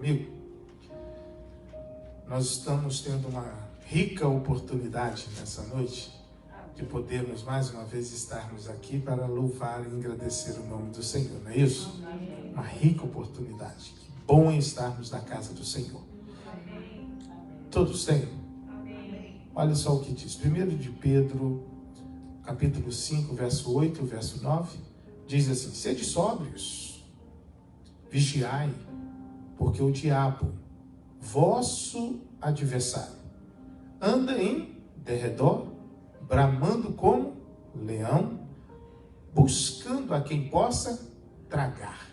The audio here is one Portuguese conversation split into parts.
comigo? Nós estamos tendo uma rica oportunidade nessa noite de podermos mais uma vez estarmos aqui para louvar e agradecer o nome do Senhor, não é isso? Uma rica oportunidade. Que bom é estarmos na casa do Senhor. Todos têm? Olha só o que diz. 1 de Pedro, capítulo 5, verso 8 e verso 9, diz assim: sede sóbrios, vigiai, porque o diabo, vosso adversário, anda em derredor, bramando como leão, buscando a quem possa tragar,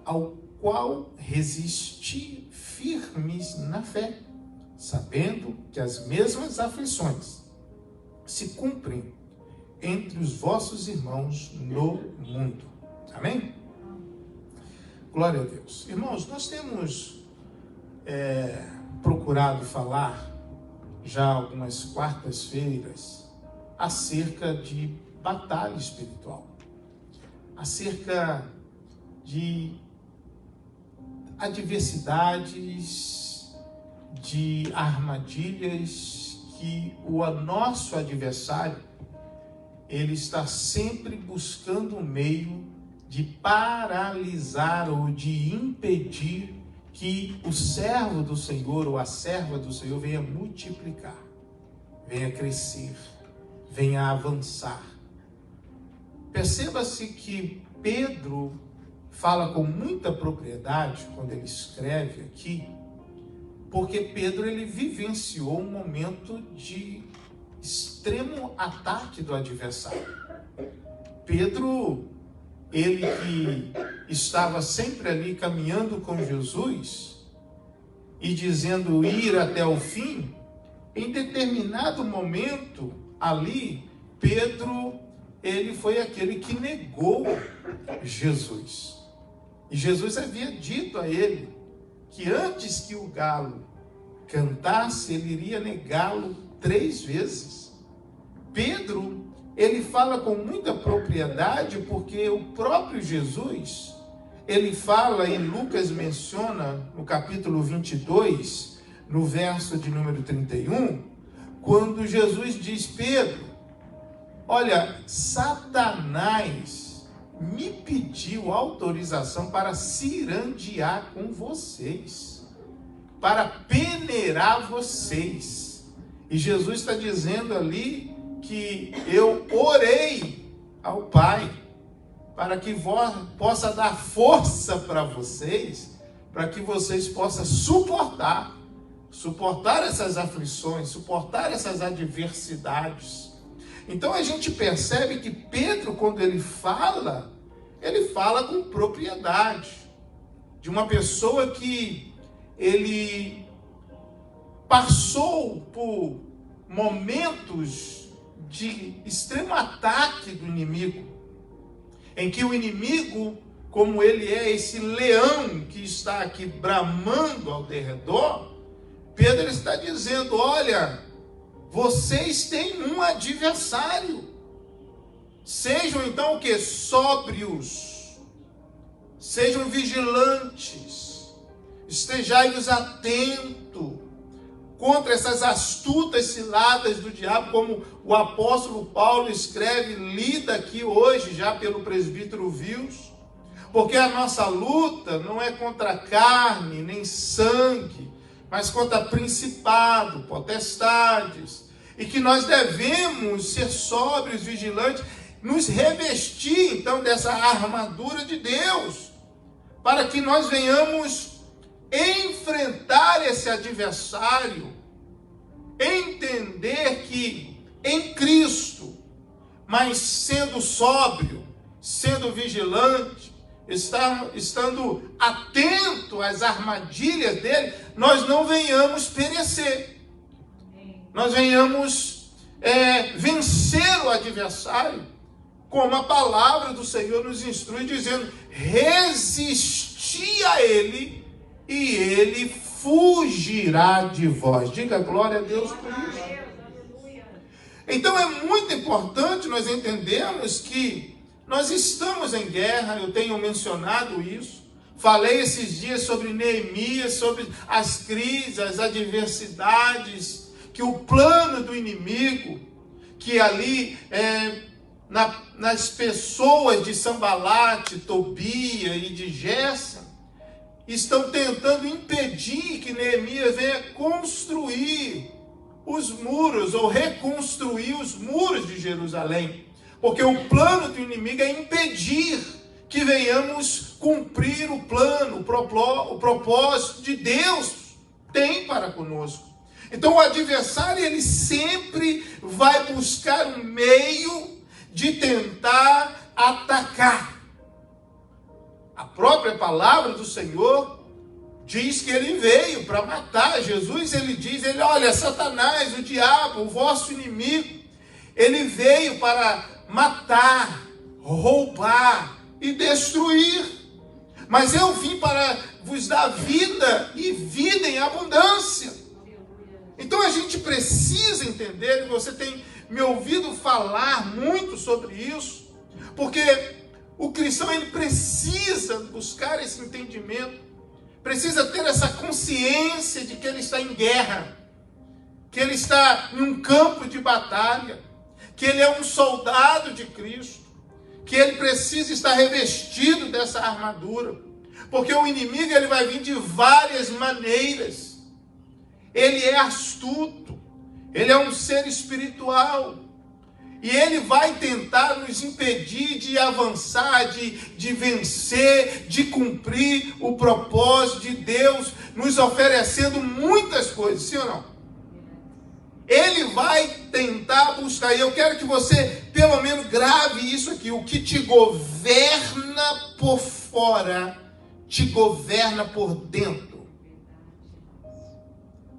ao qual resistir firmes na fé, sabendo que as mesmas aflições se cumprem entre os vossos irmãos no mundo. Amém? Glória a Deus. Irmãos, nós temos procurado falar já algumas quartas-feiras acerca de batalha espiritual, acerca de adversidades, de armadilhas que o nosso adversário, ele está sempre buscando um meio de paralisar ou de impedir que o servo do Senhor ou a serva do Senhor venha multiplicar, venha crescer, venha avançar. Perceba-se que Pedro fala com muita propriedade quando ele escreve aqui, porque Pedro ele vivenciou um momento de extremo ataque do adversário. Pedro, ele que estava sempre ali caminhando com Jesus e dizendo ir até o fim, em determinado momento ali, Pedro, ele foi aquele que negou Jesus. E Jesus havia dito a ele que antes que o galo cantasse, ele iria negá-lo 3 vezes. Pedro, ele fala com muita propriedade, porque o próprio Jesus, ele fala, e Lucas menciona no capítulo 22, no verso de número 31, quando Jesus diz: Pedro, olha, Satanás me pediu autorização para cirandear com vocês, para peneirar vocês. E Jesus está dizendo ali que eu orei ao Pai para que possa dar força para vocês, para que vocês possam suportar essas aflições, suportar essas adversidades. Então a gente percebe que Pedro, quando ele fala com propriedade, de uma pessoa que ele passou por momentos de extremo ataque do inimigo, em que o inimigo, como ele é esse leão que está aqui bramando ao derredor, Pedro está dizendo: olha, vocês têm um adversário. Sejam então o que? Sóbrios. Sejam vigilantes. Estejai-vos atentos contra essas astutas ciladas do diabo, como o apóstolo Paulo escreve, lida aqui hoje já pelo presbítero Vils. Porque a nossa luta não é contra carne nem sangue, mas contra principado, potestades, e que nós devemos ser sóbrios, vigilantes, nos revestir então dessa armadura de Deus, para que nós venhamos enfrentar esse adversário, entender que em Cristo, mas sendo sóbrio, sendo vigilante, estando atento às armadilhas dele, nós não venhamos perecer. Nós venhamos vencer o adversário, como a palavra do Senhor nos instrui, dizendo: resisti a ele e ele fugirá de vós. Diga glória a Deus por isso. Então é muito importante nós entendermos que nós estamos em guerra. Eu tenho mencionado isso, falei esses dias sobre Neemias, sobre as crises, as adversidades, que o plano do inimigo, que ali nas pessoas de Sanbalate, Tobia e de Gésem, estão tentando impedir que Neemias venha construir os muros ou reconstruir os muros de Jerusalém. Porque o plano do inimigo é impedir que venhamos cumprir o plano, o propósito de Deus tem para conosco. Então o adversário, ele sempre vai buscar um meio de tentar atacar. A própria palavra do Senhor diz que ele veio para matar. Jesus, ele diz, olha, Satanás, o diabo, o vosso inimigo, ele veio para matar, roubar e destruir. Mas eu vim para vos dar vida e vida em abundância. Então a gente precisa entender, e você tem me ouvido falar muito sobre isso, porque o cristão, ele precisa buscar esse entendimento, precisa ter essa consciência de que ele está em guerra, que ele está em um campo de batalha, que ele é um soldado de Cristo, que ele precisa estar revestido dessa armadura, porque o inimigo, ele vai vir de várias maneiras. Ele é astuto, ele é um ser espiritual, e ele vai tentar nos impedir de avançar, de vencer, de cumprir o propósito de Deus, nos oferecendo muitas coisas, sim ou não? Ele vai tentar buscar, e eu quero que você pelo menos grave isso aqui: o que te governa por fora, te governa por dentro.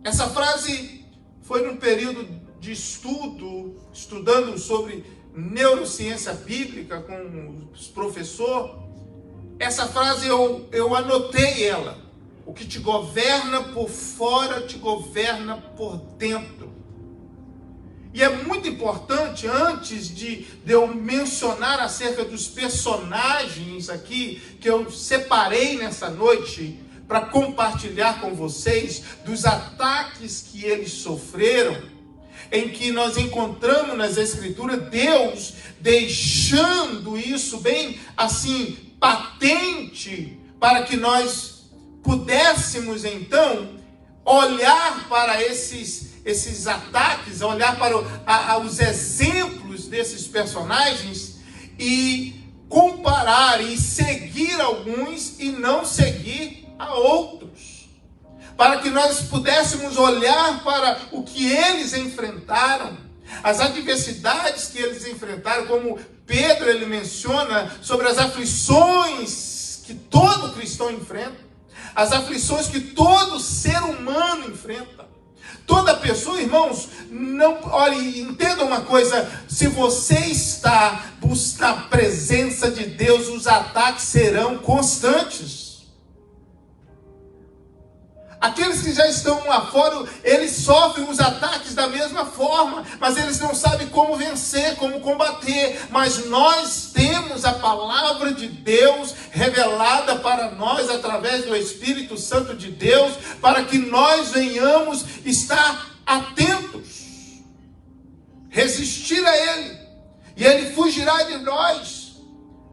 Essa frase foi num período de estudando sobre neurociência bíblica com os professores. Essa frase eu anotei ela. O que te governa por fora, te governa por dentro. E é muito importante, antes de eu mencionar acerca dos personagens aqui, que eu separei nessa noite, para compartilhar com vocês dos ataques que eles sofreram, em que nós encontramos nas Escrituras Deus deixando isso bem assim patente, para que nós pudéssemos então olhar para esses ataques, olhar para os exemplos desses personagens e comparar e seguir alguns e não seguir a outros, para que nós pudéssemos olhar para o que eles enfrentaram, as adversidades que eles enfrentaram, como Pedro ele menciona sobre as aflições que todo cristão enfrenta, as aflições que todo ser humano enfrenta. Toda pessoa, irmãos, olhe, entenda uma coisa: se você está na presença de Deus, os ataques serão constantes. Aqueles que já estão lá fora, eles sofrem os ataques da mesma forma, mas eles não sabem como vencer, como combater. Mas nós temos a palavra de Deus revelada para nós através do Espírito Santo de Deus, para que nós venhamos estar atentos, resistir a Ele, e Ele fugirá de nós.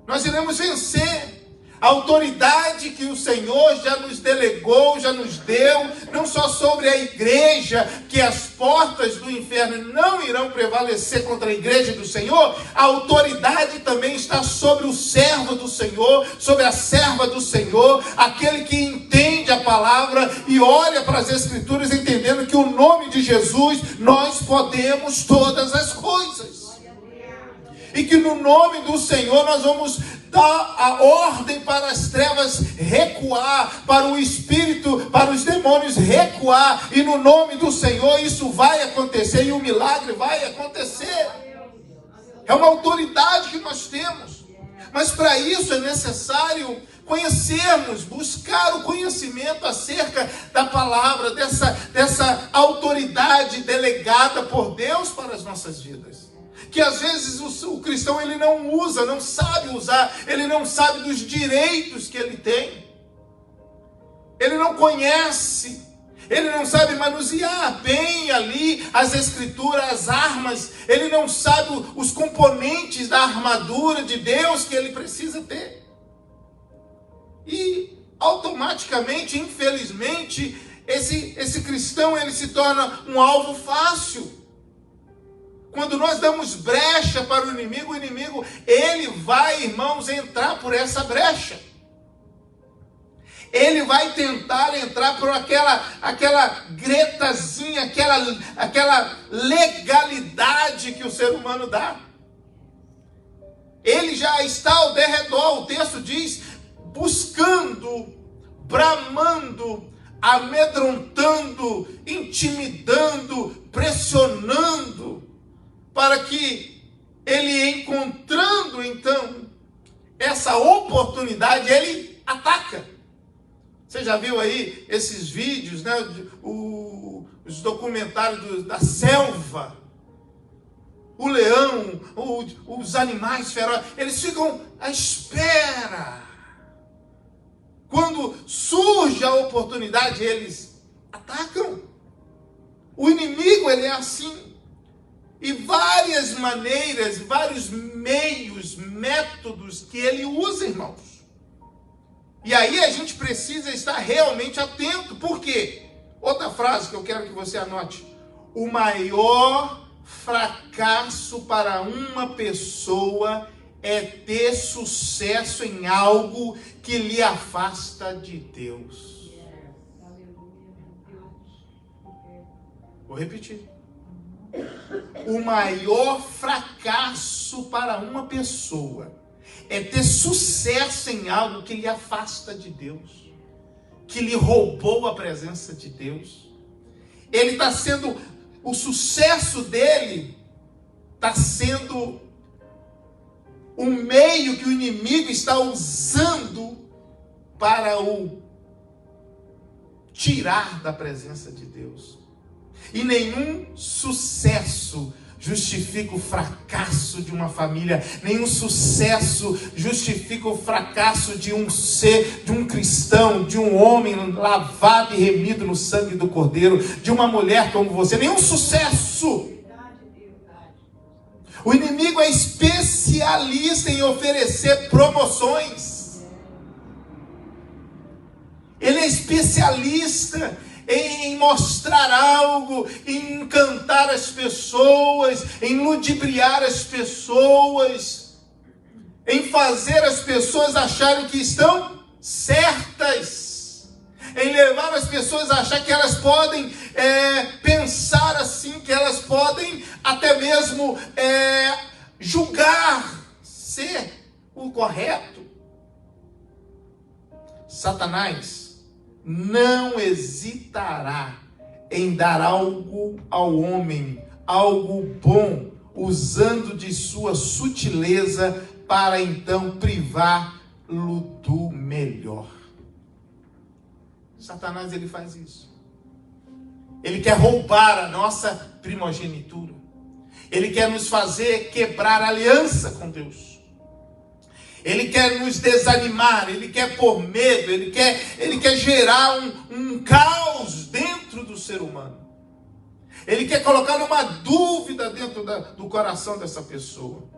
Nós iremos vencer. A autoridade que o Senhor já nos delegou, já nos deu, não só sobre a igreja, que as portas do inferno não irão prevalecer contra a igreja do Senhor, a autoridade também está sobre o servo do Senhor, sobre a serva do Senhor, aquele que entende a palavra e olha para as Escrituras entendendo que o nome de Jesus, nós podemos todas as coisas. E que no nome do Senhor nós vamos dar a ordem para as trevas recuar, para o espírito, para os demônios recuar, e no nome do Senhor isso vai acontecer, e o milagre vai acontecer. É uma autoridade que nós temos, mas para isso é necessário conhecermos, buscar o conhecimento acerca da palavra, dessa autoridade delegada por Deus para as nossas vidas. Que às vezes o cristão ele não usa, não sabe usar, ele não sabe dos direitos que ele tem. ele não conhece, ele não sabe manusear bem ali as escrituras, as armas, ele não sabe os componentes da armadura de Deus que ele precisa ter. E automaticamente, infelizmente, esse cristão ele se torna um alvo fácil. Quando nós damos brecha para o inimigo ele vai, irmãos, entrar por essa brecha. Ele vai tentar entrar por aquela gretazinha, aquela legalidade que o ser humano dá. Ele já está ao derredor, o texto diz, buscando, bramando, amedrontando, intimidando, pressionando, para que ele, encontrando então essa oportunidade, ele ataca. Você já viu aí esses vídeos, né? Os documentários da selva, o leão, os animais ferozes, eles ficam à espera. Quando surge a oportunidade, eles atacam. O inimigo, ele é assim. E várias maneiras, vários meios, métodos que ele usa, irmãos. E aí a gente precisa estar realmente atento. Por quê? Outra frase que eu quero que você anote. O maior fracasso para uma pessoa é ter sucesso em algo que lhe afasta de Deus. Vou repetir. O maior fracasso para uma pessoa é ter sucesso em algo que lhe afasta de Deus, que lhe roubou a presença de Deus. Ele está sendo, o sucesso dele está sendo o meio que o inimigo está usando para o tirar da presença de Deus. E nenhum sucesso justifica o fracasso de uma família, nenhum sucesso justifica o fracasso de um ser, de um cristão, de um homem lavado e remido no sangue do Cordeiro, de uma mulher como você, nenhum sucesso. O inimigo é especialista em oferecer promoções. Ele é especialista em mostrar algo, em encantar as pessoas, em ludibriar as pessoas, em fazer as pessoas acharem que estão certas, em levar as pessoas a achar que elas podem pensar assim, que elas podem até mesmo julgar ser o correto. Satanás não hesitará em dar algo ao homem, algo bom, usando de sua sutileza para então privá-lo do melhor. Satanás, ele faz isso. Ele quer roubar a nossa primogenitura. Ele quer nos fazer quebrar a aliança com Deus. Ele quer nos desanimar, ele quer pôr medo, ele quer gerar um caos dentro do ser humano. Ele quer colocar uma dúvida dentro do coração dessa pessoa.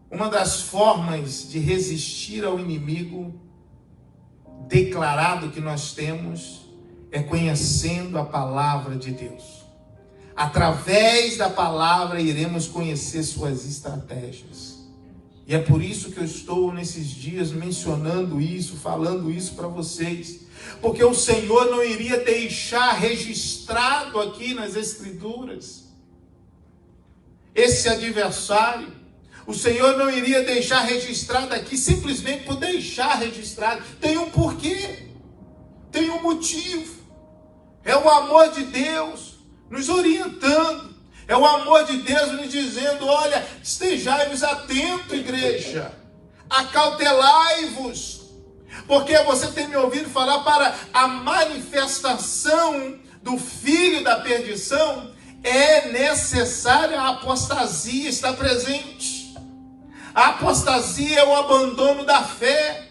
Uma das formas de resistir ao inimigo declarado que nós temos é conhecendo a palavra de Deus. Através da palavra iremos conhecer suas estratégias. E é por isso que eu estou nesses dias mencionando isso, falando isso para vocês. Porque o Senhor não iria deixar registrado aqui nas Escrituras esse adversário. O Senhor não iria deixar registrado aqui simplesmente por deixar registrado. Tem um porquê, tem um motivo. É o amor de Deus nos orientando. É o amor de Deus nos dizendo: olha, estejai-vos atentos, igreja. Acautelai-vos. Porque você tem me ouvido falar para a manifestação do filho da perdição, é necessária a apostasia estar presente. A apostasia é o abandono da fé.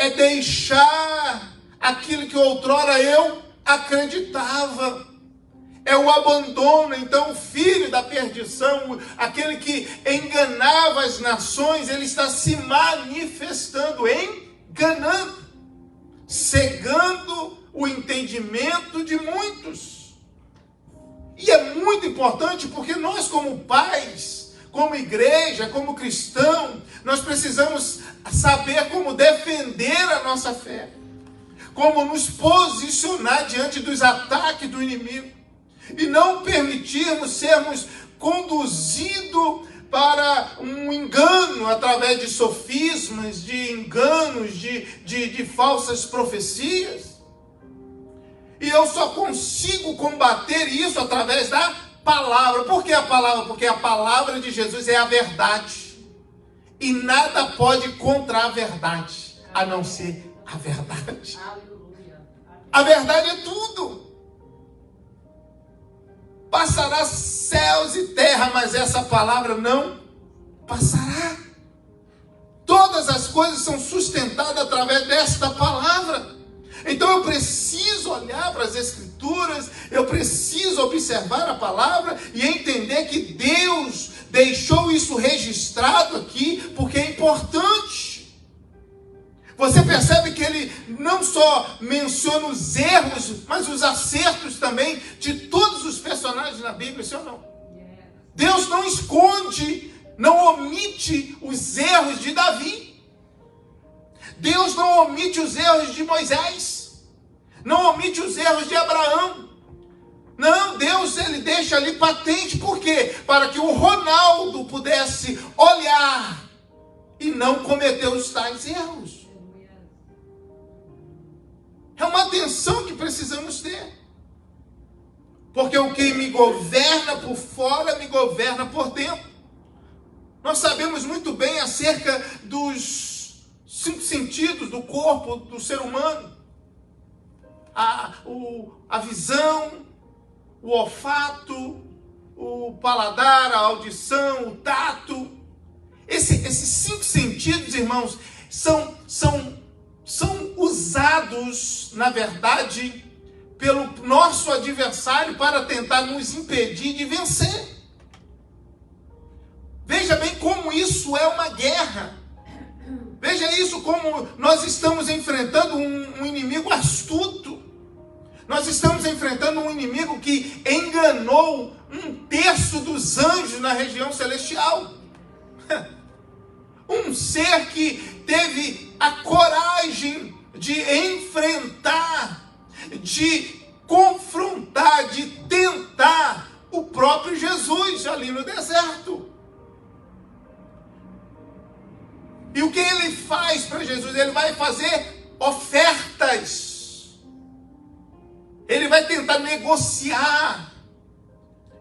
é deixar aquilo que outrora eu acreditava. É o abandono. Então o filho da perdição, aquele que enganava as nações, ele está se manifestando, enganando, cegando o entendimento de muitos. E é muito importante porque nós, como pais, como igreja, como cristão, nós precisamos saber como defender a nossa fé, como nos posicionar diante dos ataques do inimigo e não permitirmos sermos conduzidos para um engano através de sofismas, de enganos, de falsas profecias. E eu só consigo combater isso através da palavra. Por que a palavra? Porque a palavra de Jesus é a verdade. E nada pode contra a verdade, a não ser a verdade. A verdade é tudo. Passará céus e terra, mas essa palavra não passará. Todas as coisas são sustentadas através desta palavra. Então eu preciso olhar para as Escrituras, eu preciso observar a palavra e entender que Deus deixou isso registrado aqui porque é importante. Você percebe que ele não só menciona os erros, mas os acertos também de todos os personagens na Bíblia, sim ou não? Deus não esconde, não omite os erros de Davi. Deus não omite os erros de Moisés. Não omite os erros de Abraão. Não, Deus ele deixa ali patente. Por quê? Para que o Ronaldo pudesse olhar e não cometer os tais erros. É uma atenção que precisamos ter. Porque o que me governa por fora, me governa por dentro. Nós sabemos muito bem acerca dos 5 sentidos do corpo do ser humano. A visão, o olfato, o paladar, a audição, o tato. Esses 5 sentidos, irmãos, são usados, na verdade, pelo nosso adversário para tentar nos impedir de vencer. Veja bem como isso é uma guerra. Veja isso como nós estamos enfrentando um inimigo astuto. Nós estamos enfrentando um inimigo que enganou 1/3 dos anjos na região celestial. Um ser que teve a coragem de enfrentar, de confrontar, de tentar o próprio Jesus ali no deserto. E o que ele faz para Jesus? Ele vai fazer ofertas. Ele vai tentar negociar.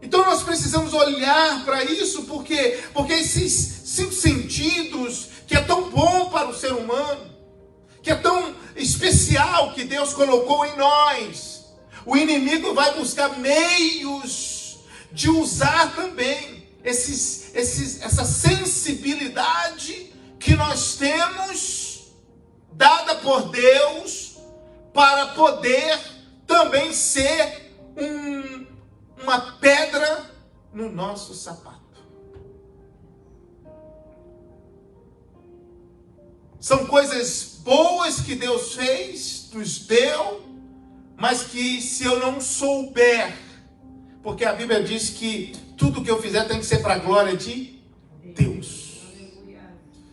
Então nós precisamos olhar para isso, porque esses 5 sentidos, que é tão bom para o ser humano, que é tão especial que Deus colocou em nós, o inimigo vai buscar meios de usar também essa sensibilidade que nós temos, dada por Deus, para poder também ser uma pedra no nosso sapato. São coisas boas que Deus fez, nos deu, mas que se eu não souber, porque a Bíblia diz que tudo que eu fizer tem que ser para a glória de Deus.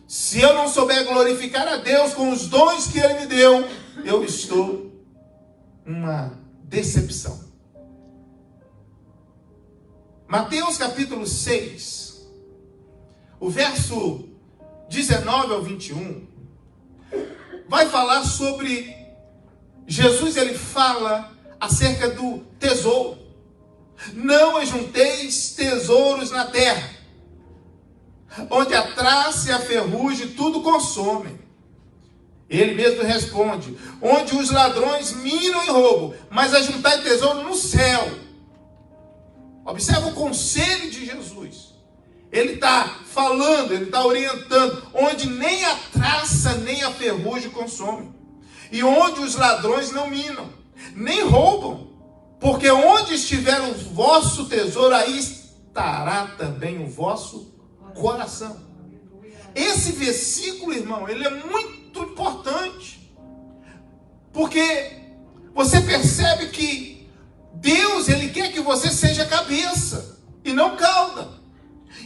Se eu não souber glorificar a Deus com os dons que Ele me deu, eu estou uma decepção. Mateus capítulo 6, o verso 19 ao 21, vai falar sobre Jesus. Ele fala acerca do tesouro. Não ajunteis tesouros na terra, onde a traça e a ferrugem tudo consomem. Ele mesmo responde: onde os ladrões minam e roubam, mas ajuntai tesouro no céu. Observa o conselho de Jesus. Ele está falando, ele está orientando, onde nem a traça nem a ferrugem consomem, e onde os ladrões não minam, nem roubam, porque onde estiver o vosso tesouro, aí estará também o vosso coração. Esse versículo, irmão, ele é muito importante, porque você percebe que Deus, ele quer que você seja cabeça e não cauda,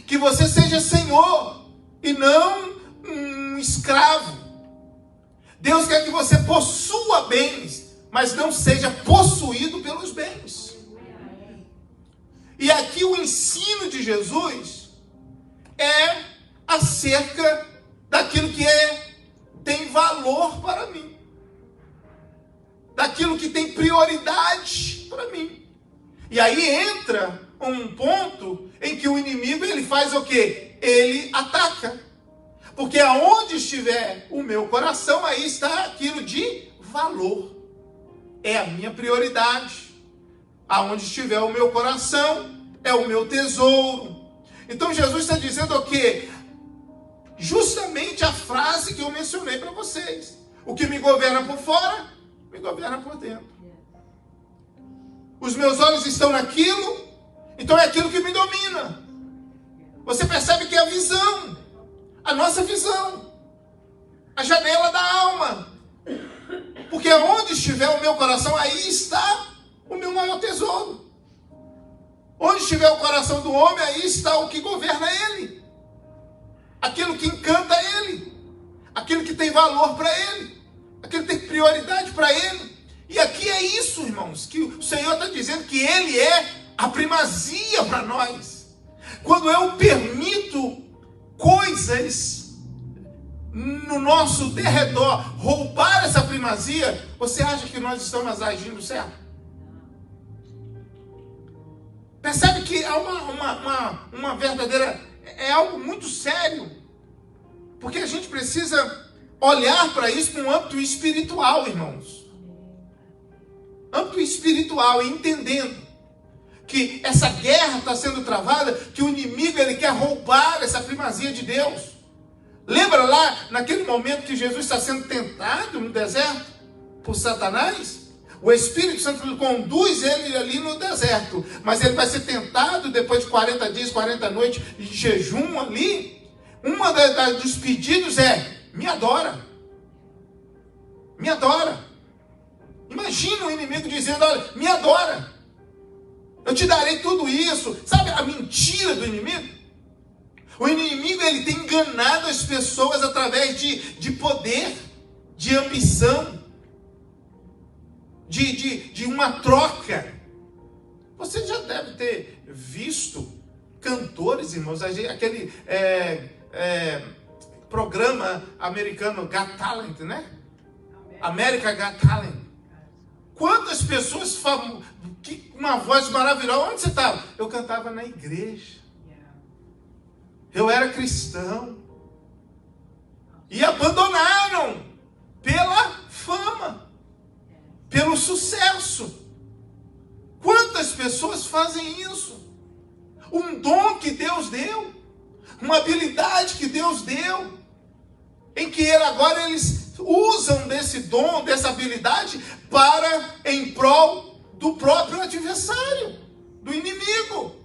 que você seja senhor e não um escravo. Deus quer que você possua bens, mas não seja possuído pelos bens. E aqui o ensino de Jesus é acerca daquilo que tem valor para mim, daquilo que tem prioridade para mim. E aí entra um ponto em que o inimigo, ele faz o quê? Ele ataca. Porque aonde estiver o meu coração, aí está aquilo de valor. É a minha prioridade. Aonde estiver o meu coração, é o meu tesouro. Então Jesus está dizendo o quê? Justamente a frase que eu mencionei para vocês. O que me governa por fora, me governa por dentro. Os meus olhos estão naquilo, então é aquilo que me domina. Você percebe que é a visão, a nossa visão, a janela da alma. Porque onde estiver o meu coração, aí está o meu maior tesouro. Onde estiver o coração do homem, aí está o que governa ele. Aquilo que encanta ele. Aquilo que tem valor para ele. Aquilo que tem prioridade para ele. E aqui é isso, irmãos, que o Senhor está dizendo, que ele é a primazia para nós. Quando eu permito coisas no nosso derredor roubar essa primazia, você acha que nós estamos agindo certo? Percebe que há uma verdadeira, é algo muito sério, porque a gente precisa olhar para isso com um âmbito espiritual, irmãos. Âmbito espiritual, entendendo que essa guerra está sendo travada, que o inimigo, ele quer roubar essa primazia de Deus. Lembra lá, naquele momento que Jesus está sendo tentado no deserto por Satanás? O Espírito Santo conduz ele ali no deserto, mas ele vai ser tentado depois de 40 dias, 40 noites de jejum ali. Uma dos pedidos é: me adora. Me adora. Imagina o inimigo dizendo: olha, me adora. Eu te darei tudo isso. Sabe a mentira do inimigo? O inimigo, ele tem enganado as pessoas através de poder, de ambição, de uma troca. Você já deve ter visto cantores, irmãos, aquele programa americano Got Talent, né? America Got Talent. Quantas pessoas falam, que uma voz maravilhosa. Onde você estava? Eu cantava na igreja. Eu era cristão. E abandonaram pela fama, pelo sucesso. Quantas pessoas fazem isso? Um dom que Deus deu, uma habilidade que Deus deu, em que agora eles usam desse dom, dessa habilidade, para em prol do próprio adversário, do inimigo.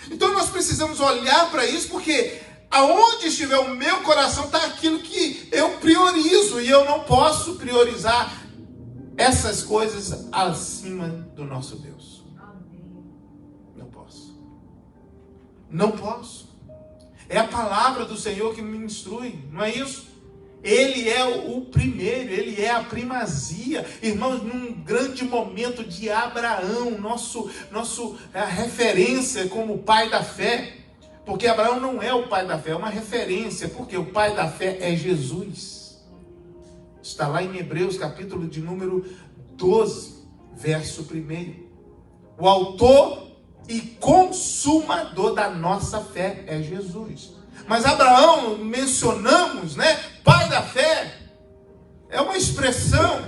Então nós precisamos olhar para isso, porque aonde estiver o meu coração está aquilo que eu priorizo, e eu não posso priorizar essas coisas acima do nosso Deus. Não posso. Não posso. É a palavra do Senhor que me instrui, não é isso? Ele é o primeiro, ele é a primazia. Irmãos, num grande momento de Abraão, nosso referência como pai da fé, porque Abraão não é o pai da fé, é uma referência, porque o pai da fé é Jesus. Está lá em Hebreus, capítulo de número 12, verso 1. O autor e consumador da nossa fé é Jesus. Mas Abraão, mencionamos, né? Pai da fé, é uma expressão.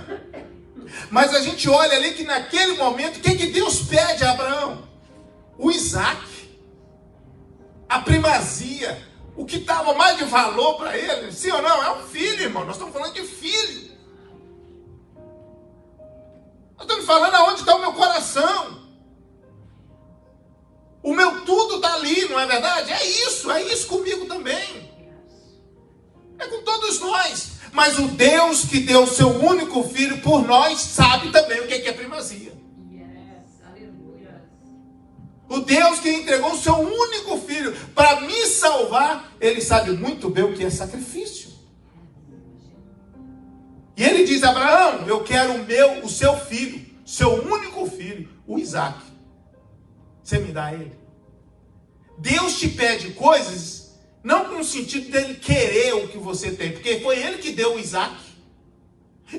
Mas a gente olha ali que naquele momento, o que Deus pede a Abraão? O Isaac. a primazia, o que estava mais de valor para ele, sim ou não? É um filho, irmão. Nós estamos falando de filho. Nós estamos falando aonde está o meu coração. O meu tudo está ali, não é verdade? É isso comigo também. É com todos nós. Mas o Deus que deu o seu único filho por nós sabe também o que é primazia. O Deus que entregou o seu único filho para me salvar, ele sabe muito bem o que é sacrifício. E ele diz a Abraão: eu quero o seu filho, seu único filho, o Isaac. Você me dá ele? Deus te pede coisas, não com o sentido dele querer o que você tem, porque foi ele que deu o Isaac.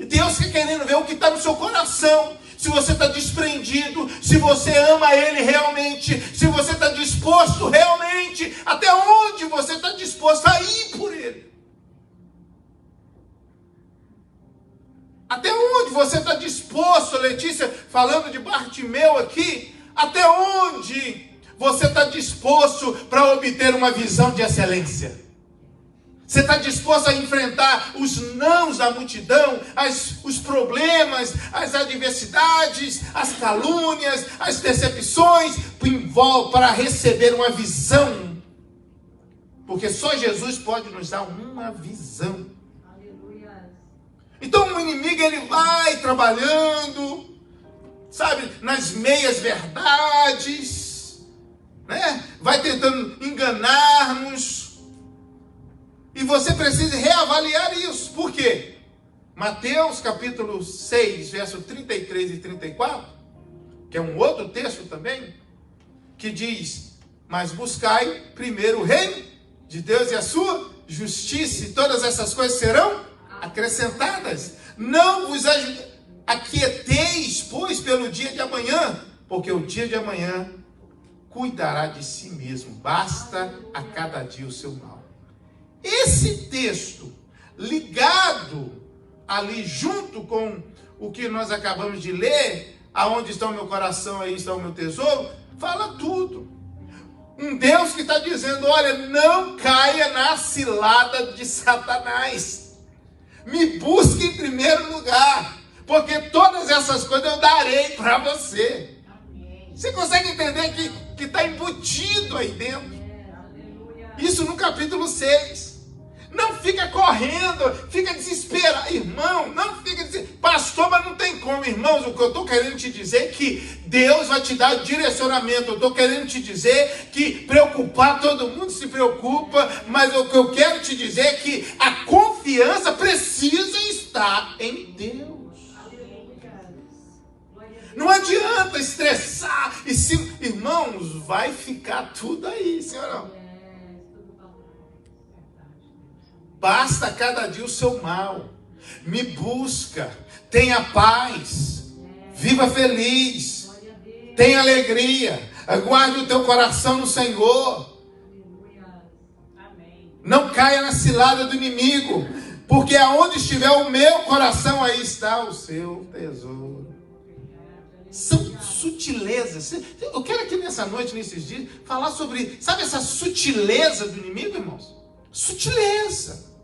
Deus está querendo ver o que está no seu coração. Se você está desprendido, se você ama ele realmente, se você está disposto realmente, até onde você está disposto a ir por ele. Até onde você está disposto, Letícia, falando de Bartimeu aqui, até onde você está disposto para obter uma visão de excelência? Você está disposto a enfrentar os nãos da multidão, os problemas, as adversidades, as calúnias, as decepções, para receber uma visão? Porque só Jesus pode nos dar uma visão. Então o inimigo, ele vai trabalhando, sabe, nas meias verdades, né? Vai tentando enganar-nos. E você precisa reavaliar isso. Por quê? Mateus capítulo 6, verso 33 e 34, que é um outro texto também, que diz: mas buscai primeiro o reino de Deus e a sua justiça, e todas essas coisas serão acrescentadas. Não vos aquieteis, pois, pelo dia de amanhã, porque o dia de amanhã cuidará de si mesmo. Basta a cada dia o seu mal. Esse texto, ligado ali junto com o que nós acabamos de ler, aonde está o meu coração, aí está o meu tesouro, fala tudo. Um Deus que está dizendo: olha, não caia na cilada de Satanás. Me busque em primeiro lugar, porque todas essas coisas eu darei para você. Você consegue entender que está embutido aí dentro? Isso no capítulo 6. Não fica correndo, fica desesperado. Irmão, não fica desesperado. Pastor, mas não tem como. Irmãos, o que eu estou querendo te dizer é que Deus vai te dar direcionamento. Eu estou querendo te dizer que preocupar, todo mundo se preocupa, mas o que eu quero te dizer é que a confiança precisa estar em Deus. Não adianta estressar. Irmãos, vai ficar tudo aí, senhor não. Basta cada dia o seu mal. Me busca. Tenha paz. Viva feliz. Tenha alegria. Guarde o teu coração no Senhor. Não caia na cilada do inimigo. Porque aonde estiver o meu coração, aí está o seu tesouro. São sutilezas. Eu quero aqui nessa noite, nesses dias, falar sobre, sabe, essa sutileza do inimigo, irmãos? Sutileza.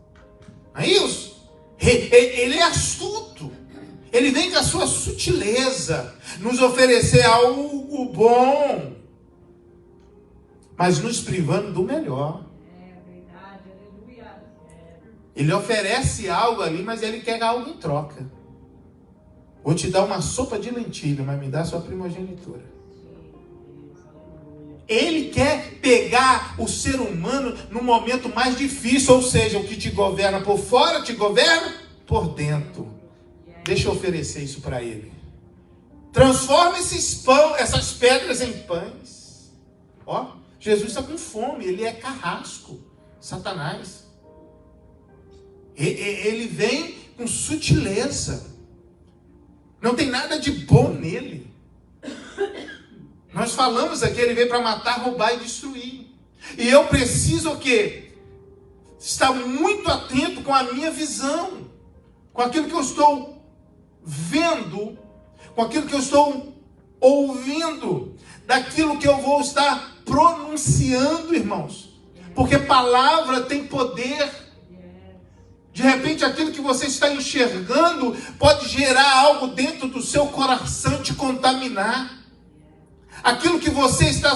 Não é isso? Ele é astuto. Ele vem com a sua sutileza nos oferecer algo bom, mas nos privando do melhor. Ele oferece algo ali, mas ele quer algo em troca. Vou te dar uma sopa de lentilha, mas me dá sua primogenitura. Ele quer pegar o ser humano no momento mais difícil, ou seja, o que te governa por fora, te governa por dentro. Deixa eu oferecer isso para ele. Transforma essas pedras em pães. Ó, Jesus está com fome, ele é carrasco, Satanás. Ele vem com sutileza. Não tem nada de bom nele. Nós falamos aqui, ele veio para matar, roubar e destruir. E eu preciso o quê? Estar muito atento com a minha visão, com aquilo que eu estou vendo, com aquilo que eu estou ouvindo, daquilo que eu vou estar pronunciando, irmãos. Porque palavra tem poder. De repente, aquilo que você está enxergando pode gerar algo dentro do seu coração e te contaminar. Aquilo que você está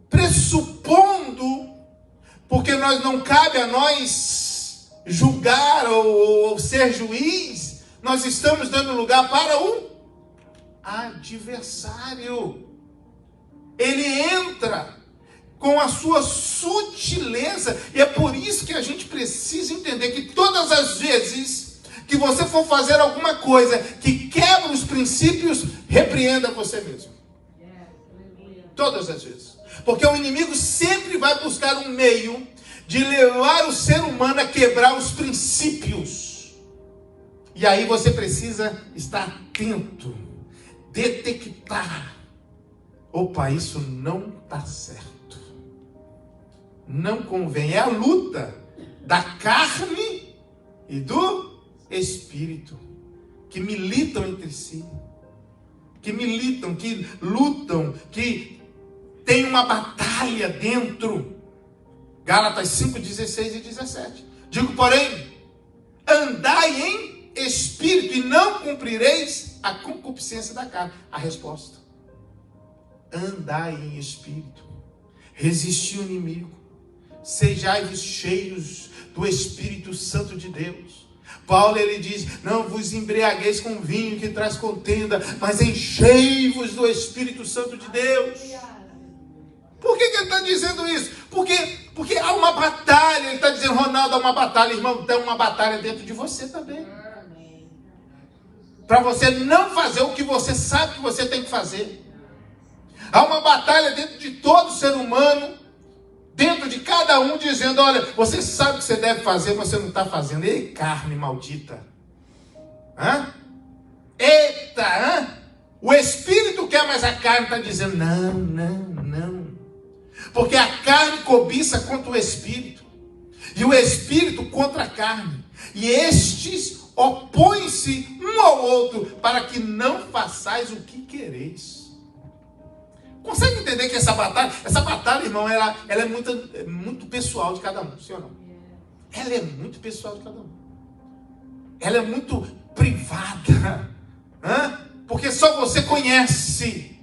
pressupondo, porque não cabe a nós julgar ou ser juiz, nós estamos dando lugar para o adversário. Ele entra com a sua sutileza, e é por isso que a gente precisa entender que todas as vezes que você for fazer alguma coisa que quebra os princípios, repreenda você mesmo. Todas as vezes. Porque o inimigo sempre vai buscar um meio de levar o ser humano a quebrar os princípios. E aí você precisa estar atento, detectar. Opa, isso não está certo. Não convém. É a luta da carne e do espírito, que militam entre si, que militam, que lutam, que tem uma batalha dentro. Gálatas 5, 16 e 17. Digo, porém, andai em espírito e não cumprireis a concupiscência da carne. A resposta: andai em espírito, resisti o inimigo, sejai-vos cheios do Espírito Santo de Deus. Paulo, ele diz, não vos embriagueis com vinho que traz contenda, mas enchei-vos do Espírito Santo de Deus. Por que ele está dizendo isso? Porque há uma batalha. Ele está dizendo, Ronaldo, há uma batalha. Irmão, tem uma batalha dentro de você também. Para você não fazer o que você sabe que você tem que fazer. Há uma batalha dentro de todo ser humano, dentro de cada um, dizendo, olha, você sabe o que você deve fazer, você não está fazendo. Ei, carne maldita. Eita, o Espírito quer, mas a carne está dizendo, não. Porque a carne cobiça contra o Espírito, e o Espírito contra a carne. E estes opõem-se um ao outro, para que não façais o que quereis. Consegue entender que essa batalha, irmão, ela é muito pessoal de cada um, sim ou não? Ela é muito pessoal de cada um. Ela é muito privada. Porque só você conhece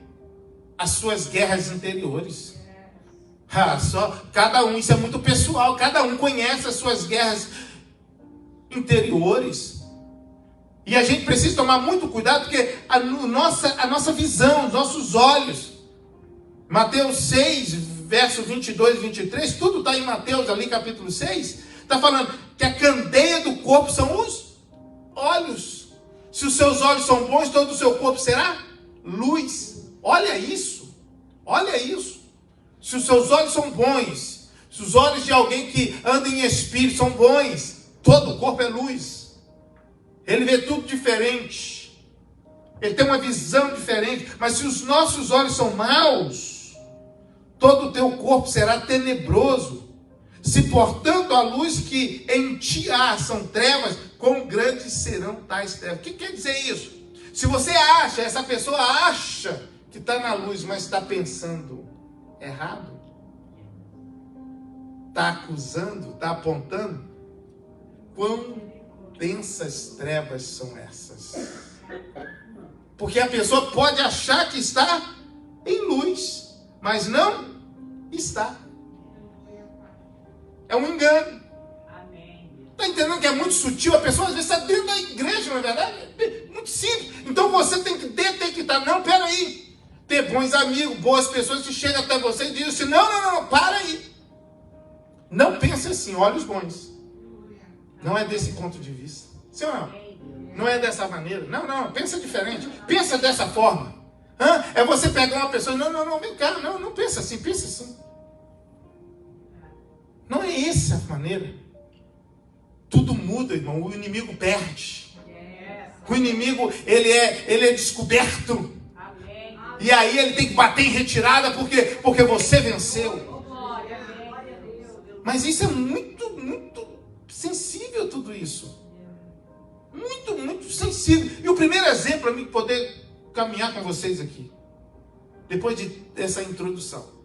as suas guerras interiores. Só cada um, isso é muito pessoal. Cada um conhece as suas guerras interiores. E a gente precisa tomar muito cuidado, porque a nossa visão, os nossos olhos. Mateus 6, verso 22 e 23, tudo está em Mateus ali, capítulo 6, está falando que a candeia do corpo são os olhos. Se os seus olhos são bons, todo o seu corpo será luz. Olha isso. Se os seus olhos são bons, se os olhos de alguém que anda em espírito são bons, todo o corpo é luz. Ele vê tudo diferente. Ele tem uma visão diferente. Mas se os nossos olhos são maus, todo o teu corpo será tenebroso. Se, portanto, a luz que em ti há são trevas, quão grandes serão tais trevas. O que quer dizer isso? Se você acha, essa pessoa acha que está na luz, mas está pensando errado, está acusando, está apontando, quão densas trevas são essas? Porque a pessoa pode achar que está em luz, mas não está. É um engano. Está entendendo que é muito sutil? A pessoa às vezes está dentro da igreja, não é verdade? É muito simples. Então você tem que detectar. Não, peraí. Ter bons amigos, boas pessoas que chegam até você e dizem assim, não, para aí. Não pense assim, olhos bons. Não é desse ponto de vista. Sim ou não? Não é dessa maneira. Não, pensa diferente. Pensa dessa forma. É você pegar uma pessoa, não, vem cá, não pensa assim, pensa assim. Não é essa a maneira. Tudo muda, irmão. O inimigo perde. O inimigo, ele é descoberto. E aí ele tem que bater em retirada porque você venceu. Mas isso é muito, muito sensível, tudo isso. Muito, muito sensível. E o primeiro exemplo para mim poder caminhar com vocês aqui, depois dessa introdução.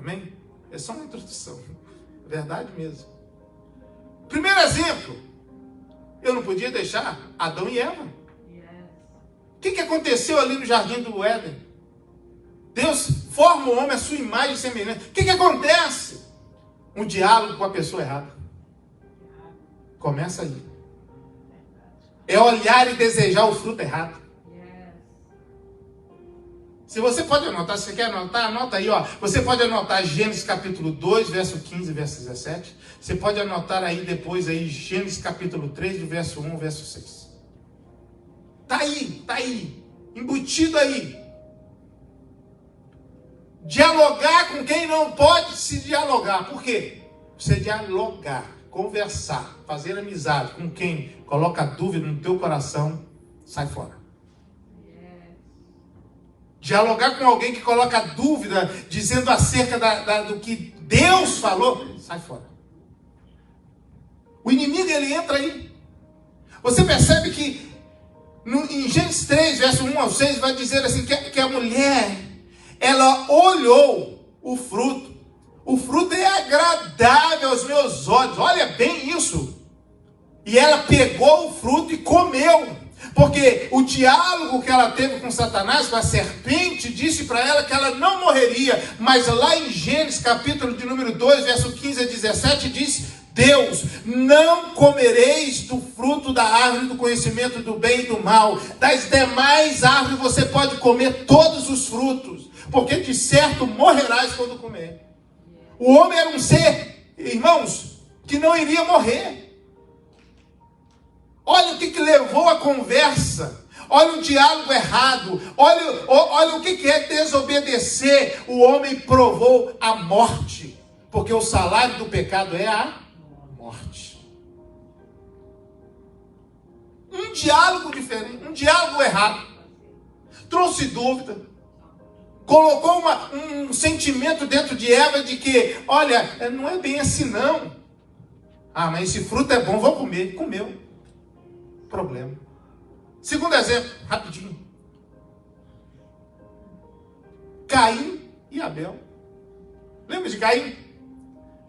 Amém? É só uma introdução. É verdade mesmo. Primeiro exemplo. Eu não podia deixar Adão e Eva. O que aconteceu ali no jardim do Éden? Deus forma o homem à sua imagem e semelhança. O que acontece? Um diálogo com a pessoa errada. Começa aí. É olhar e desejar o fruto errado. Se você pode anotar, se você quer anotar, anota aí, ó. Você pode anotar Gênesis capítulo 2, verso 15, verso 17. Você pode anotar aí depois aí Gênesis capítulo 3, do verso 1, verso 6. Tá aí, embutido aí. Dialogar com quem não pode se dialogar. Por quê? Você dialogar, conversar, fazer amizade com quem coloca dúvida no teu coração, sai fora. Dialogar com alguém que coloca dúvida, dizendo acerca do que Deus falou, sai fora. O inimigo, ele entra aí. Você percebe que em Gênesis 3, verso 1 ao 6, vai dizer assim, que a mulher, ela olhou o fruto. O fruto é agradável aos meus olhos. Olha bem isso. E ela pegou o fruto e comeu. Porque o diálogo que ela teve com Satanás, com a serpente, disse para ela que ela não morreria. Mas lá em Gênesis, capítulo de número 2, verso 15 a 17, diz: Deus, não comereis do fruto da árvore do conhecimento do bem e do mal. Das demais árvores você pode comer todos os frutos, porque de certo morrerás quando comer. O homem era um ser, irmãos, que não iria morrer. Olha o que levou a conversa. Olha o diálogo errado. Olha o que é desobedecer. O homem provou a morte. Porque o salário do pecado é a morte. Um diálogo diferente. Um diálogo errado. Trouxe dúvida. Colocou um sentimento dentro de Eva de que, olha, não é bem assim não. Ah, mas esse fruto é bom, vou comer. Comeu. Problema. Segundo exemplo, rapidinho. Caim e Abel. Lembra de Caim?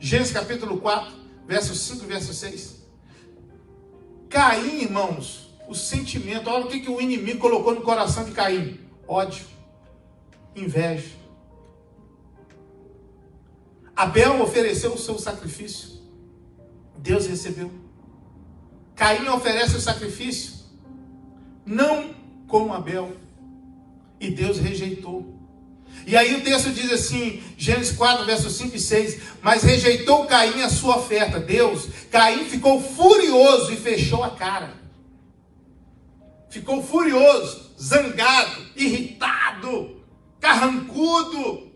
Gênesis capítulo 4, verso 5 e verso 6. Caim, irmãos, o sentimento, olha o que o inimigo colocou no coração de Caim: ódio, inveja. Abel ofereceu o seu sacrifício. Deus recebeu. Caim oferece o sacrifício, não como Abel, e Deus rejeitou. E aí o texto diz assim, Gênesis 4, versos 5 e 6, mas rejeitou Caim a sua oferta. Caim ficou furioso e fechou a cara. Ficou furioso, zangado, irritado, carrancudo.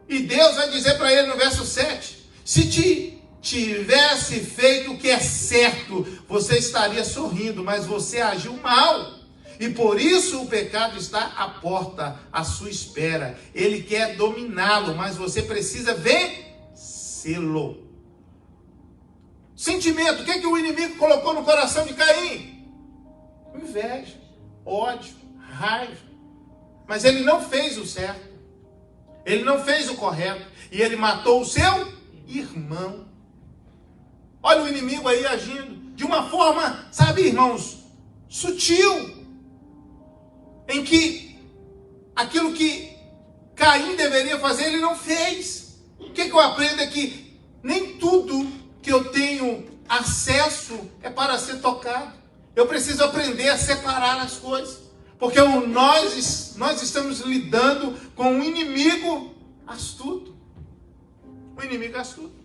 E Deus vai dizer para ele no verso 7, se tivesse feito o que é certo, você estaria sorrindo, mas você agiu mal. E por isso o pecado está à porta, à sua espera. Ele quer dominá-lo, mas você precisa vencê-lo. Sentimento, o que o inimigo colocou no coração de Caim? Inveja, ódio, raiva. Mas ele não fez o certo. Ele não fez o correto. E ele matou o seu irmão. Olha o inimigo aí agindo de uma forma, sabe, irmãos, sutil, em que aquilo que Caim deveria fazer, ele não fez. O que eu aprendo é que nem tudo que eu tenho acesso é para ser tocado. Eu preciso aprender a separar as coisas, porque nós estamos lidando com um inimigo astuto. Um inimigo astuto.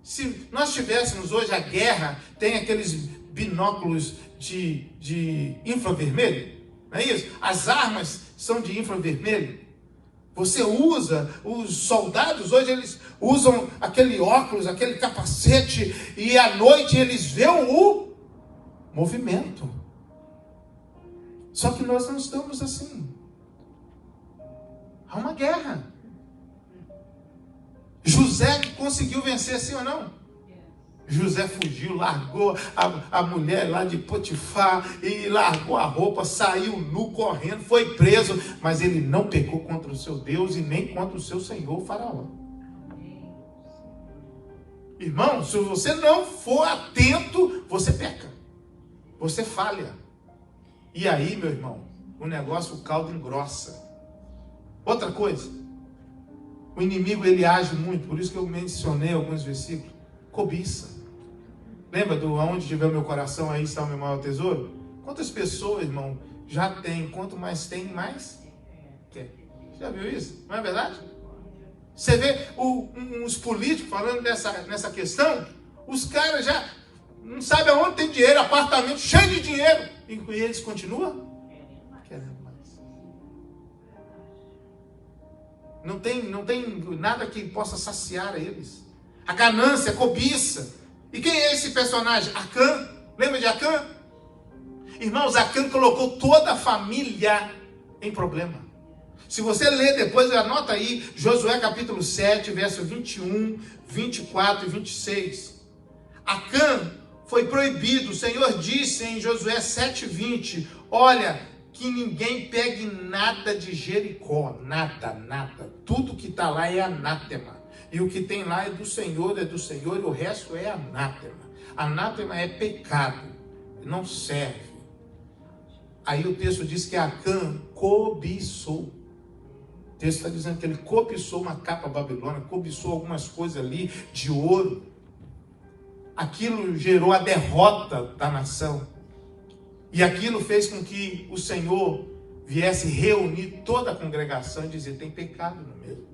Se nós tivéssemos hoje a guerra, tem aqueles binóculos de infravermelho, não é isso? As armas são de infravermelho. Você usa, os soldados hoje eles usam aquele óculos, aquele capacete, e à noite eles veem o movimento. Só que nós não estamos assim. Há uma guerra. José conseguiu vencer, sim ou não? José fugiu, largou a mulher lá de Potifar e largou a roupa, saiu nu correndo, foi preso, mas ele não pecou contra o seu Deus e nem contra o seu senhor, o faraó. Irmão, se você não for atento, você peca, você falha. E aí, meu irmão, o negócio, o caldo engrossa. Outra coisa, o inimigo ele age muito, por isso que eu mencionei alguns versículos. Cobiça. Lembra do aonde tiver o meu coração, aí está o meu maior tesouro? Quantas pessoas, irmão, já tem? Quanto mais tem, mais quer. Já viu isso? Não é verdade? Você vê uns políticos falando nessa questão, os caras já não sabem aonde tem dinheiro, apartamento cheio de dinheiro, e eles continuam querendo mais. Não tem nada que possa saciar a eles. A ganância, a cobiça. E quem é esse personagem? Acã. Lembra de Acã? Irmãos, Acã colocou toda a família em problema. Se você ler depois, anota aí, Josué capítulo 7, verso 21, 24 e 26. Acã foi proibido. O Senhor disse em Josué 7:20, olha, que ninguém pegue nada de Jericó. Nada, nada. Tudo que está lá é anátema. E o que tem lá é do Senhor, e o resto é anátema. Anátema é pecado, não serve. Aí o texto diz que Acã cobiçou. O texto está dizendo que ele cobiçou uma capa babilônica, cobiçou algumas coisas ali de ouro. Aquilo gerou a derrota da nação. E aquilo fez com que o Senhor viesse reunir toda a congregação e dizer, tem pecado no meio.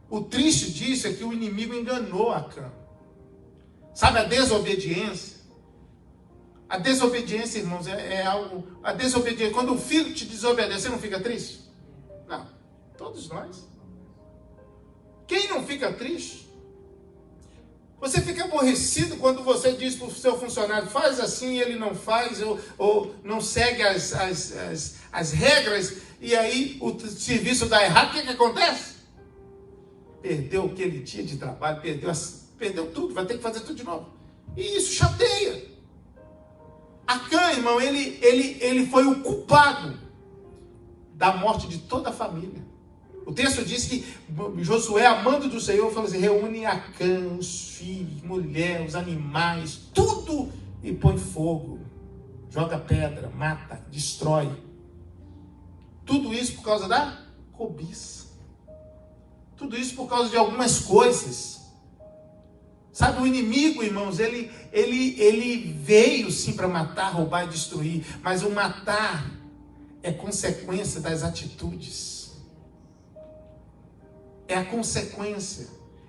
O triste disso é que o inimigo enganou Acã. Sabe a desobediência? A desobediência, irmãos, é algo... A desobediência, quando o filho te desobedece, você não fica triste? Não, todos nós. Quem não fica triste? Você fica aborrecido quando você diz para o seu funcionário, faz assim, ele não faz, ou não segue as regras, e aí o serviço dá errado, o que acontece? Perdeu o que ele tinha de trabalho, perdeu tudo, vai ter que fazer tudo de novo. E isso chateia. Acã, irmão, ele foi o culpado da morte de toda a família. O texto diz que Josué, amando do Senhor, falou assim, reúne Acã, os filhos, mulher, os animais, tudo, e põe fogo, joga pedra, mata, destrói. Tudo isso por causa da cobiça. Tudo isso por causa de algumas coisas. Sabe, o inimigo, irmãos, ele veio sim para matar, roubar e destruir. Mas o matar é consequência das atitudes. É a consequência.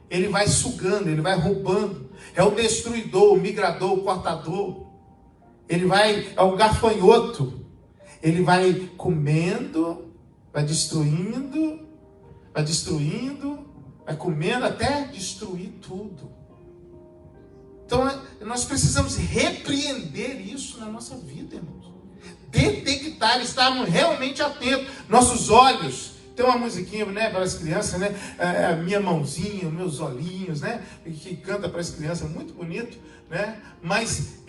Ele vai sugando, ele vai roubando. É o destruidor, o migrador, o cortador. É o gafanhoto. Ele vai comendo, vai destruindo, vai comendo até destruir tudo. Então, nós precisamos repreender isso na nossa vida, irmãos. Detectar, estarmos realmente atentos. Nossos olhos, tem uma musiquinha, né, para as crianças, né? A minha mãozinha, meus olhinhos, né? Que canta para as crianças, muito bonito, né? Mas,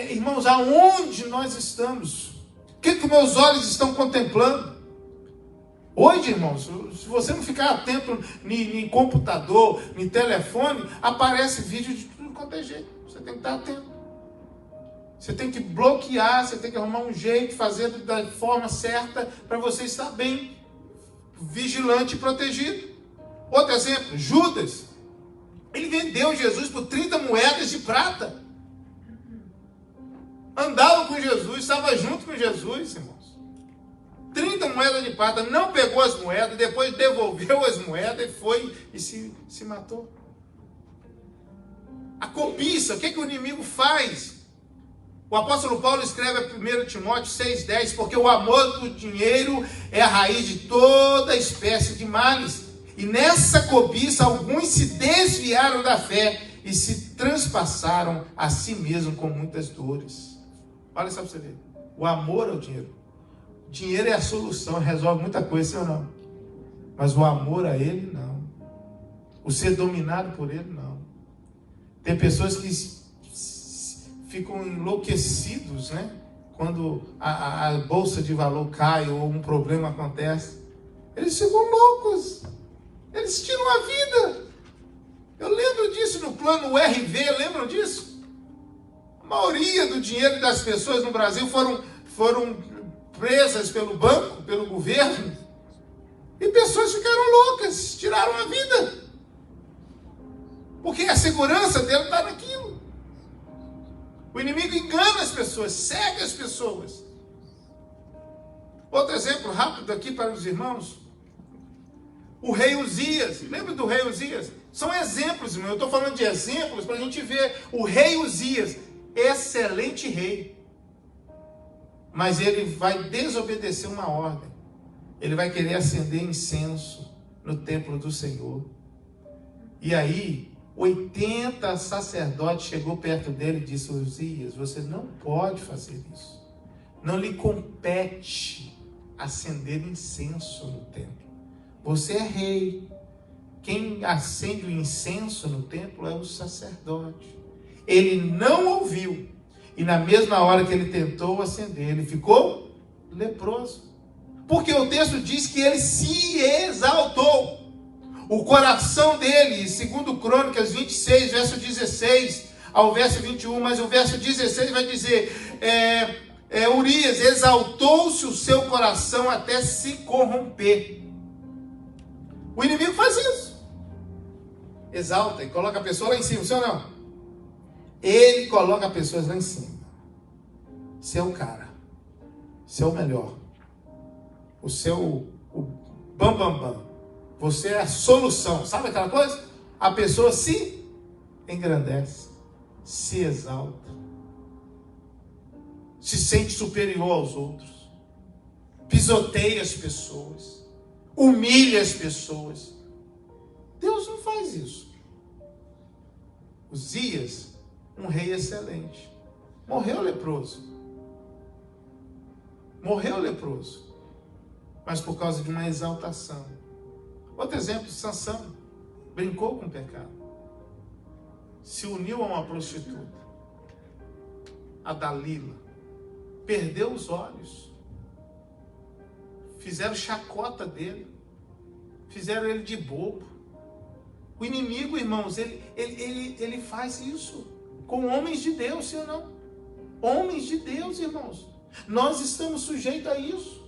irmãos, aonde nós estamos? O que meus olhos estão contemplando? Hoje, irmãos, se você não ficar atento em computador, em telefone, aparece vídeo de tudo quanto é jeito. Você tem que estar atento. Você tem que bloquear, você tem que arrumar um jeito, fazer da forma certa para você estar bem vigilante e protegido. Outro exemplo, Judas. Ele vendeu Jesus por 30 moedas de prata. Andava com Jesus, estava junto com Jesus, irmãos. 30 moedas de prata, não pegou as moedas, depois devolveu as moedas e foi e se matou. A cobiça, o que o inimigo faz? O apóstolo Paulo escreve a 1 Timóteo 6,10, porque o amor do dinheiro é a raiz de toda espécie de males. E nessa cobiça alguns se desviaram da fé e se transpassaram a si mesmos com muitas dores. Olha só para você ver. O amor ao dinheiro. Dinheiro é a solução, resolve muita coisa, sim ou não? Mas o amor a ele, não. O ser dominado por ele, não. Tem pessoas que ficam enlouquecidos, né? Quando a bolsa de valor cai ou um problema acontece. Eles ficam loucos. Eles tiram a vida. Eu lembro disso no plano URV, lembram disso? A maioria do dinheiro das pessoas no Brasil foram presas pelo banco, pelo governo. E pessoas ficaram loucas, tiraram a vida. Porque a segurança dele está naquilo. O inimigo engana as pessoas, cega as pessoas. Outro exemplo rápido aqui para os irmãos. O rei Uzias. Lembra do rei Uzias? São exemplos, irmão. Eu estou falando de exemplos para a gente ver. O rei Uzias, excelente rei. Mas ele vai desobedecer uma ordem. Ele vai querer acender incenso no templo do Senhor. E aí, 80 sacerdotes chegou perto dele e disse: Uzias, você não pode fazer isso. Não lhe compete acender incenso no templo. Você é rei. Quem acende o incenso no templo é o sacerdote. Ele não ouviu. E na mesma hora que ele tentou acender, ele ficou leproso. Porque o texto diz que ele se exaltou. O coração dele, segundo Crônicas 26, verso 16 ao verso 21, mas o verso 16 vai dizer, Urias, exaltou-se o seu coração até se corromper. O inimigo faz isso. Exalta e coloca a pessoa lá em cima, sim ou não? Ele coloca pessoas lá em cima. Você é o cara. Você é o melhor. O bam, bam, bam. Você é a solução. Sabe aquela coisa? A pessoa se engrandece, se exalta, se sente superior aos outros, pisoteia as pessoas, humilha as pessoas. Deus não faz isso. Uzias, um rei excelente, morreu leproso. Morreu leproso. Mas por causa de uma exaltação. Outro exemplo, Sansão brincou com o pecado. Se uniu a uma prostituta, a Dalila. Perdeu os olhos. Fizeram chacota dele. Fizeram ele de bobo. O inimigo, irmãos, ele faz isso com homens de Deus, sim ou não? Homens de Deus, irmãos. Nós estamos sujeitos a isso.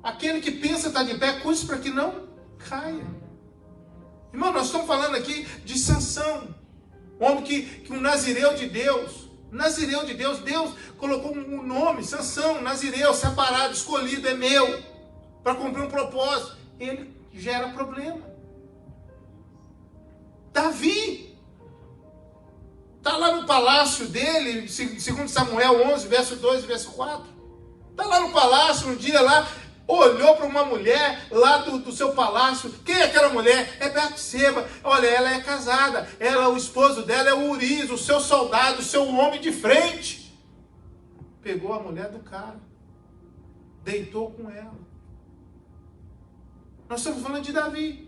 Aquele que pensa estar de pé, cuide para que não caia. Irmão, nós estamos falando aqui de Sansão. Um homem que um nazireu de Deus. Nazireu de Deus. Deus colocou um nome, Sansão, nazireu, separado, escolhido, é meu. Para cumprir um propósito. Ele gera problema. Davi. Está lá no palácio dele, segundo Samuel 11, verso 2 e verso 4. Está lá no palácio, um dia lá, olhou para uma mulher lá do seu palácio. Quem é aquela mulher? É Batseba. Olha, ela é casada. O esposo dela é o Urias, o seu soldado, o seu homem de frente. Pegou a mulher do cara. Deitou com ela. Nós estamos falando de Davi.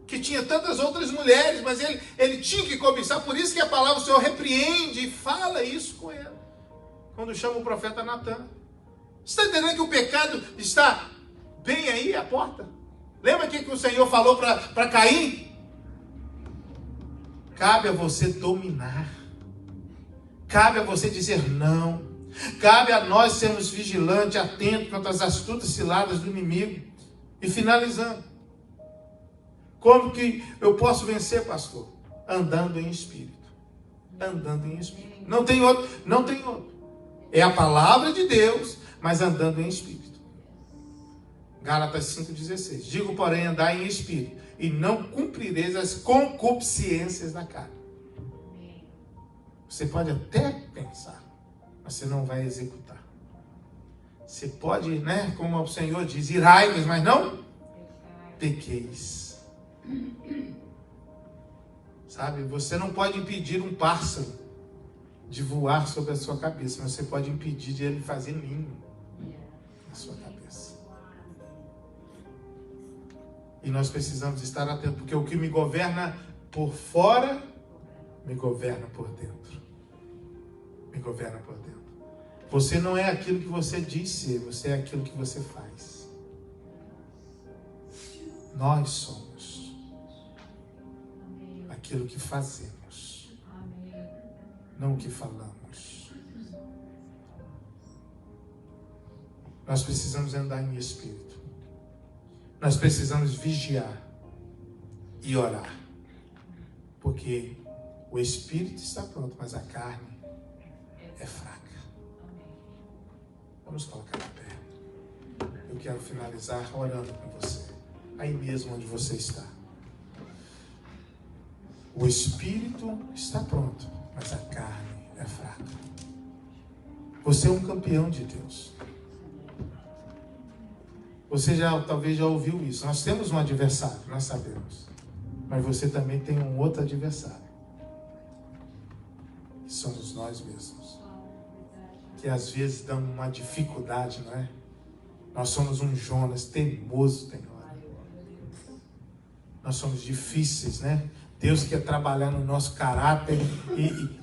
Que tinha tantas outras mulheres, mas ele tinha que cobiçar. Por isso que a palavra do Senhor repreende e fala isso com ele. Quando chama o profeta Natan. Você está entendendo que o pecado está bem aí à porta? Lembra que o Senhor falou para Caim? Cabe a você dominar. Cabe a você dizer não. Cabe a nós sermos vigilantes, atentos contra as astutas ciladas do inimigo. E finalizando. Como que eu posso vencer, pastor? Andando em espírito. Andando em espírito. Não tem outro. Não tem outro. É a palavra de Deus, mas andando em espírito. Gálatas 5,16. Digo, porém, andar em espírito, e não cumprireis as concupiscências da carne. Você pode até pensar, mas você não vai executar. Você pode, né, como o Senhor diz, irai-vos, mas não pequeis. Sabe, você não pode impedir um pássaro de voar sobre a sua cabeça, mas você pode impedir de ele fazer ninho na sua cabeça. E nós precisamos estar atentos, porque o que me governa por fora me governa por dentro. Me governa por dentro. Você não é aquilo que você diz ser, você é aquilo que você faz. Nós somos aquilo que fazemos, não o que falamos. Nós precisamos andar em espírito. Nós precisamos vigiar e orar. Porque o espírito está pronto, mas a carne é fraca. Vamos colocar de pé. Eu quero finalizar orando com você. Aí mesmo onde você está. O espírito está pronto, mas a carne é fraca. Você é um campeão de Deus. Você talvez já ouviu isso. Nós temos um adversário, nós sabemos. Mas você também tem um outro adversário. Que somos nós mesmos. Que às vezes dão uma dificuldade, não é? Nós somos um Jonas teimoso, tem hora. Nós somos difíceis, né? Deus quer trabalhar no nosso caráter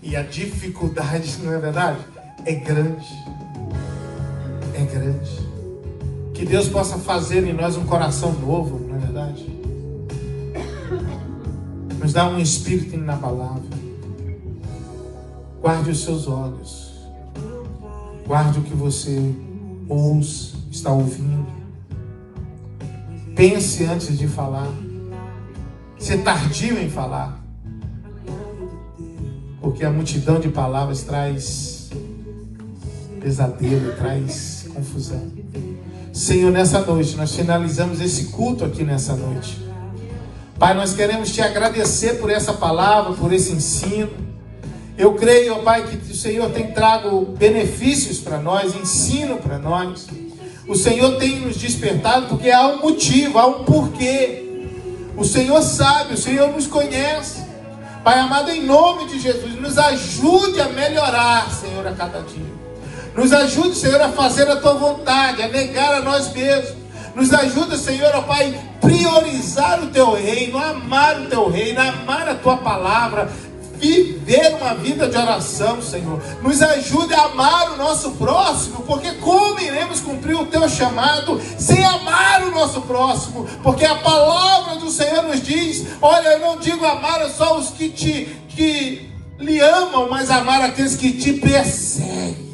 e a dificuldade, não é verdade? É grande. É grande. Que Deus possa fazer em nós um coração novo, não é verdade? Nos dá um espírito inabalável. Guarde os seus olhos. Guarde o que você ouça, está ouvindo. Pense antes de falar. Ser tardio em falar. Porque a multidão de palavras traz pesadelo, traz confusão. Senhor, nessa noite, nós finalizamos esse culto aqui nessa noite. Pai, nós queremos te agradecer por essa palavra, por esse ensino. Eu creio, ó Pai, que o Senhor tem trago benefícios para nós, ensino para nós. O Senhor tem nos despertado porque há um motivo, há um porquê. O Senhor sabe, o Senhor nos conhece. Pai amado, em nome de Jesus, nos ajude a melhorar, Senhor, a cada dia. Nos ajude, Senhor, a fazer a Tua vontade, a negar a nós mesmos. Nos ajuda, Senhor, ó Pai, priorizar o Teu reino, amar o Teu reino, amar a Tua palavra, viver uma vida de oração, Senhor. Nos ajude a amar o nosso próximo, porque como iremos cumprir o Teu chamado sem amar o nosso próximo? Porque a palavra do Senhor nos diz, olha, eu não digo amar só os que lhe amam, mas amar aqueles que te perseguem.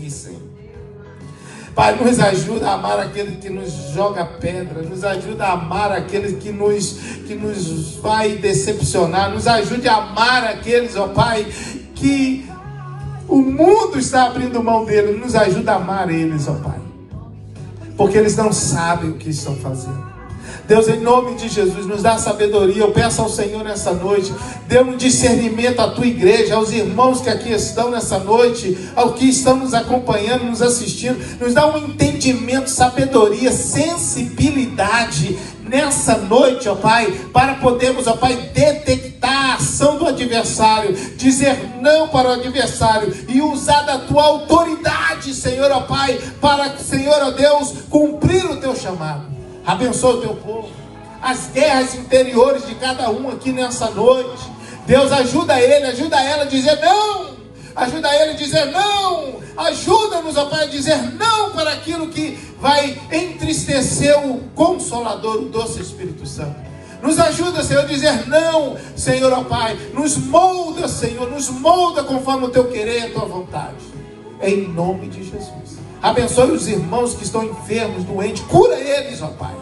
Pai, nos ajuda a amar aquele que nos joga pedra, nos ajuda a amar aquele que nos vai decepcionar, nos ajude a amar aqueles, ó Pai, que o mundo está abrindo mão dele, nos ajuda a amar eles, ó Pai, porque eles não sabem o que estão fazendo. Deus, em nome de Jesus, nos dá sabedoria. Eu peço ao Senhor nessa noite, dê um discernimento à tua igreja, aos irmãos que aqui estão nessa noite, ao que estão nos acompanhando, nos assistindo. Nos dá um entendimento, sabedoria, sensibilidade nessa noite, ó Pai, para podermos, ó Pai, detectar a ação do adversário, dizer não para o adversário e usar da tua autoridade, Senhor, ó Pai, para, Senhor, ó Deus, cumprir o teu chamado. Abençoa o teu povo, as guerras interiores de cada um aqui nessa noite. Deus, ajuda ele, ajuda ela a dizer não. Ajuda ele a dizer não. Ajuda-nos, ó Pai, a dizer não para aquilo que vai entristecer o Consolador, o doce Espírito Santo. Nos ajuda, Senhor, a dizer não, Senhor, ó Pai. Nos molda, Senhor, nos molda conforme o teu querer e a tua vontade. Em nome de Jesus. Abençoe os irmãos que estão enfermos, doentes. Cura eles, ó Pai.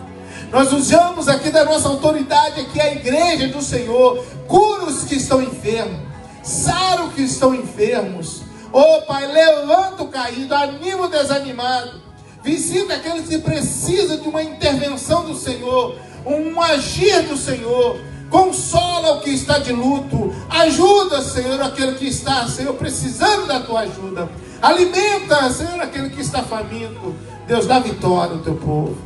Nós usamos aqui da nossa autoridade, aqui a igreja do Senhor. Cura os que estão enfermos. Sara os que estão enfermos. Ó Pai, levanta o caído, anima o desanimado. Visita aqueles que precisam de uma intervenção do Senhor, um agir do Senhor. Consola o que está de luto. Ajuda, Senhor, aquele que está, Senhor, precisando da tua ajuda. Alimenta, Senhor, aquele que está faminto. Deus, dá vitória ao teu povo.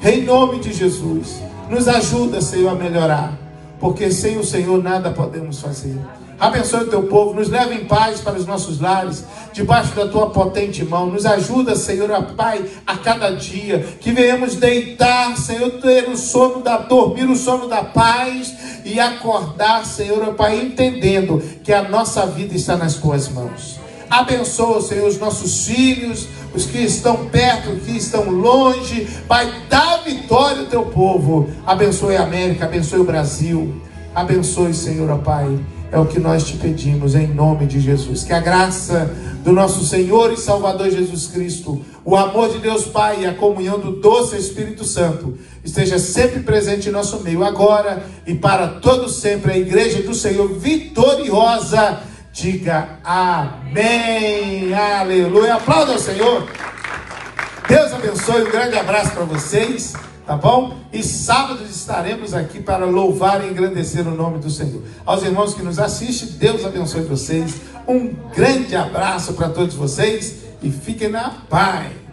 Em nome de Jesus, nos ajuda, Senhor, a melhorar. Porque sem o Senhor nada podemos fazer. Abençoe o teu povo, nos leva em paz para os nossos lares, debaixo da tua potente mão. Nos ajuda, Senhor, Pai, a cada dia, que venhamos deitar, Senhor, ter o sono dormir o sono da paz e acordar, Senhor, Pai, entendendo que a nossa vida está nas tuas mãos. Abençoa, Senhor, os nossos filhos, os que estão perto, os que estão longe. Pai, dá vitória ao teu povo. Abençoe a América, abençoe o Brasil. Abençoe, Senhor, Pai. É o que nós te pedimos em nome de Jesus. Que a graça do nosso Senhor e Salvador Jesus Cristo, o amor de Deus Pai e a comunhão do doce Espírito Santo esteja sempre presente em nosso meio, agora e para todo sempre. A igreja do Senhor vitoriosa diga amém, aleluia. Aplauda ao Senhor. Deus abençoe, um grande abraço para vocês. Tá bom? E sábado estaremos aqui para louvar e engrandecer o nome do Senhor. Aos irmãos que nos assistem, Deus abençoe vocês. Um grande abraço para todos vocês e fiquem na paz.